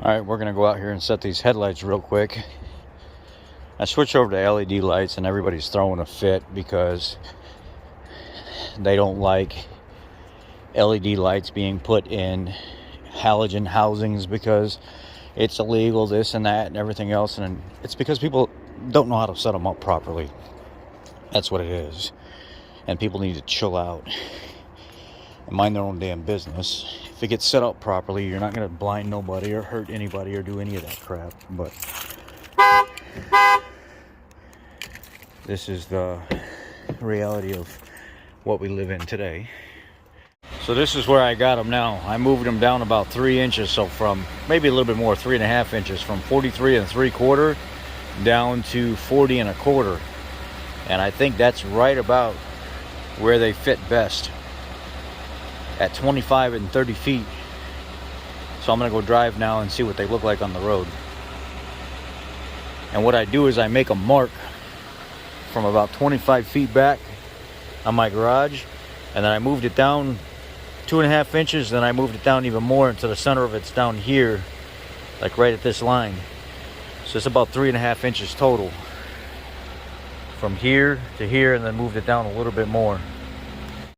Alright, we're going to go out here and set these headlights real quick. I switched over to LED lights and everybody's throwing a fit because they don't like LED lights being put in halogen housings because it's illegal, this and that and everything else. And it's because people don't know how to set them up properly. That's what it is. And people need to chill out and mind their own damn business. If it gets set up properly, you're not going to blind nobody or hurt anybody or do any of that crap. But this is the reality of what we live in today. So this is where I got them now. I moved them down about 3 inches, so from maybe a little bit more, 3.5 inches, from 43 3/4 down to 40 1/4. And I think that's right about where they fit best, at 25 and 30 feet. So I'm gonna go drive now and see what they look like on the road. And what I do is I make a mark from about 25 feet back on my garage, and then I moved it down 2.5 inches, then I moved it down even more into the center of it's down here, like right at this line. So it's about 3.5 inches total from here to here, and then moved it down a little bit more.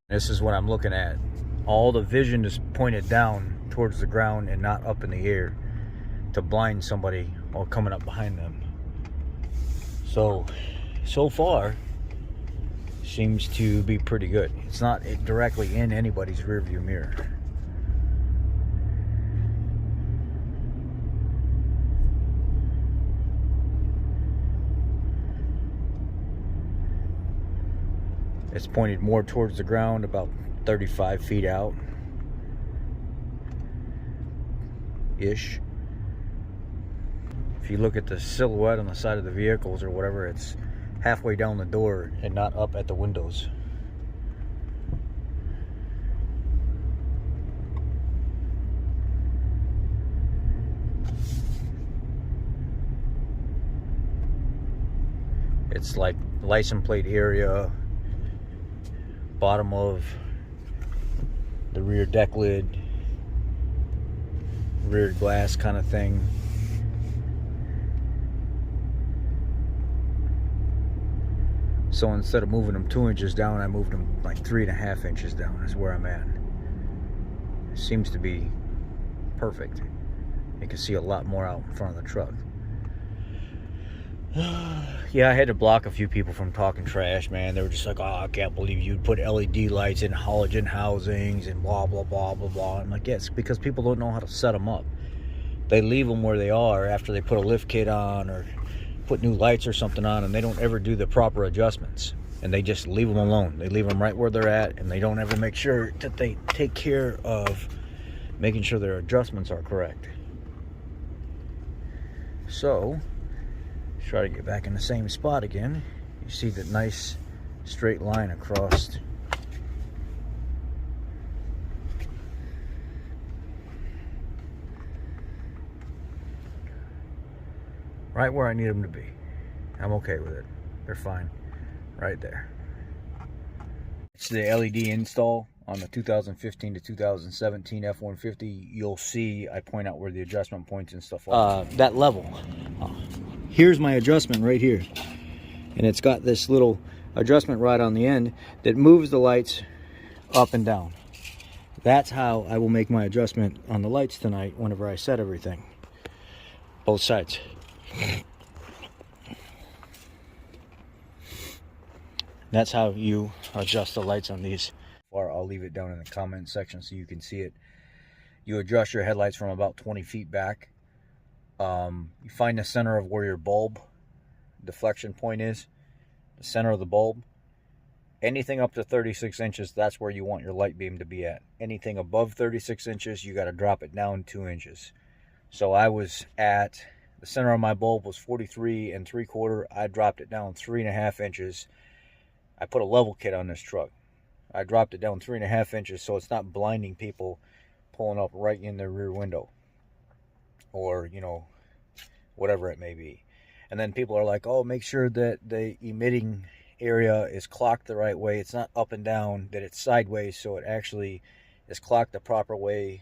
This is what I'm looking at. All the vision is pointed down towards the ground and not up in the air to blind somebody while coming up behind them. So far seems to be pretty good. It's not directly in anybody's rear view mirror. It's pointed more towards the ground, about 35 feet out ish. If you look at the silhouette on the side of the vehicles or whatever, it's halfway down the door and not up at the windows. It's like license plate area, bottom of the rear deck lid, rear glass kind of thing. So instead of moving them 2 inches down, I moved them like 3.5 inches down is where I'm at. It seems to be perfect. You can see a lot more out in front of the truck. Yeah, I had to block a few people from talking trash, man. They were just like, oh, I can't believe you'd put LED lights in halogen housings and blah, blah, blah, blah, blah. I'm like, yes, because people don't know how to set them up. They leave them where they are after they put a lift kit on or put new lights or something on, and they don't ever do the proper adjustments, and they just leave them alone. They leave them right where they're at, and they don't ever make sure that they take care of making sure their adjustments are correct. So try to get back in the same spot again. You see that nice straight line across. Right where I need them to be. I'm okay with it. They're fine. Right there. It's the LED install on the 2015 to 2017 F150. You'll see I point out where the adjustment points and stuff are. That level. Here's my adjustment right here. And it's got this little adjustment rod on the end that moves the lights up and down. That's how I will make my adjustment on the lights tonight whenever I set everything. Both sides. That's how you adjust the lights on these. Or I'll leave it down in the comment section so you can see it. You adjust your headlights from about 20 feet back. You find the center of where your bulb deflection point is, the center of the bulb. Anything up to 36 inches, that's where you want your light beam to be at. Anything above 36 inches, you got to drop it down 2 inches. So I was at, the center of my bulb was 43 3/4. I dropped it down 3.5 inches. I put a level kit on this truck. I dropped it down 3.5 inches so it's not blinding people pulling up right in their rear window, or, you know, whatever it may be. And then people are like, oh, make sure that the emitting area is clocked the right way. It's not up and down, that it's sideways, so it actually is clocked the proper way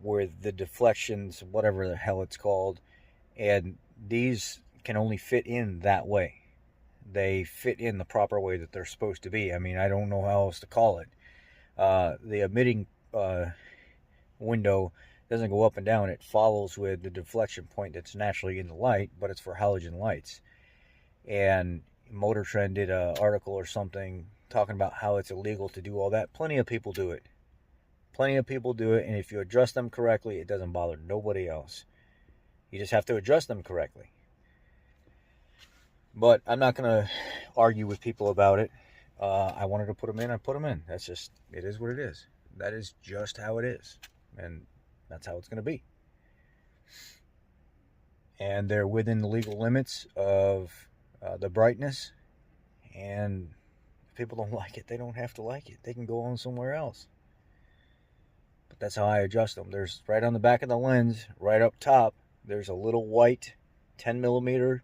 where the deflections, whatever the hell it's called, and these can only fit in that way. They fit in the proper way that they're supposed to be. I mean, I don't know how else to call it. The emitting window doesn't go up and down. It follows with the deflection point that's naturally in the light, but it's for halogen lights. And Motor Trend did an article or something talking about how it's illegal to do all that. Plenty of people do it. Plenty of people do it, and if you adjust them correctly, it doesn't bother nobody else. You just have to adjust them correctly. But I'm not going to argue with people about it. I wanted to put them in, I put them in. That's just, it is what it is. That is just how it is. And that's how it's going to be. And they're within the legal limits of the brightness. And if people don't like it, they don't have to like it. They can go on somewhere else. But that's how I adjust them. There's right on the back of the lens, right up top, there's a little white 10 millimeter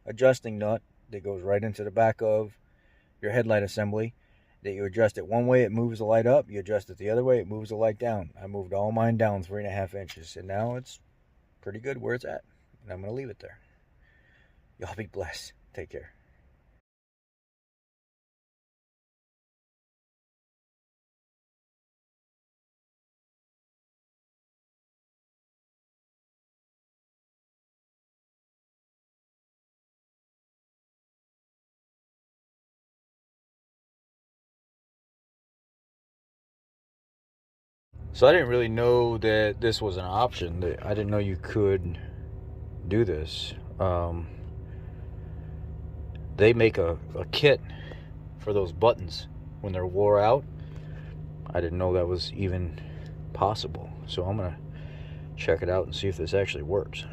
adjusting nut that goes right into the back of your headlight assembly that you adjust it one way, it moves the light up. You adjust it the other way, it moves the light down. I moved all mine down 3.5 inches, and now it's pretty good where it's at. And I'm going to leave it there. Y'all be blessed. Take care. So I didn't really know that this was an option. I didn't know you could do this. They make a kit for those buttons when they're wore out. I didn't know that was even possible. So I'm going to check it out and see if this actually works.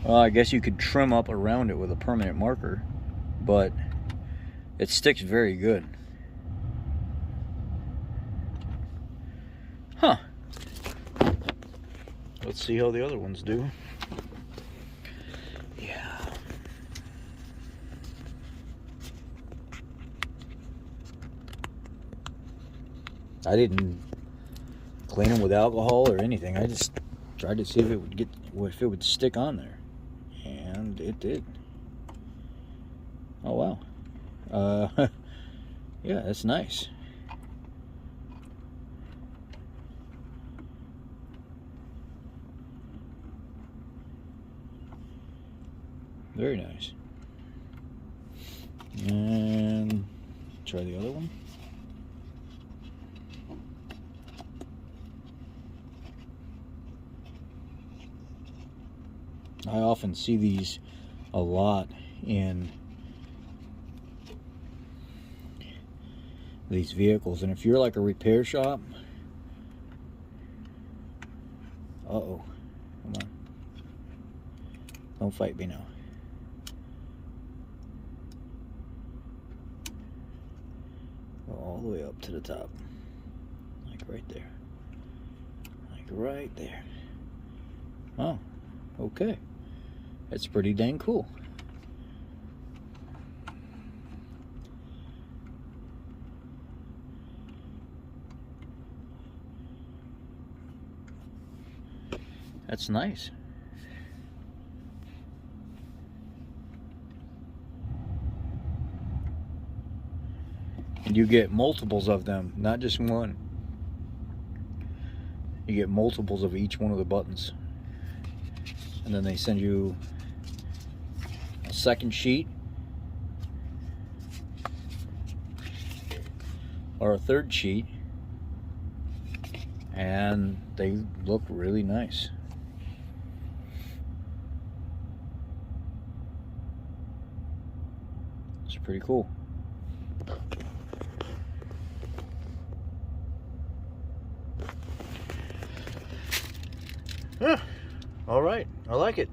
Well, I guess you could trim up around it with a permanent marker, but it sticks very good. Huh. Let's see how the other ones do. Yeah. I didn't clean them with alcohol or anything. I just tried to see if it would stick on there, and it did. Oh wow. Yeah, that's nice. Very nice. And try the other one. I often see these a lot in these vehicles, and if you're like a repair shop, uh-oh, come on, don't fight me now. Go all the way up to the top, like right there, like right there. Oh, okay, that's pretty dang cool. That's nice. And you get multiples of them, not just one. You get multiples of each one of the buttons. And then they send you a second sheet or a third sheet, and they look really nice. It's pretty cool. Yeah, all right, I like it.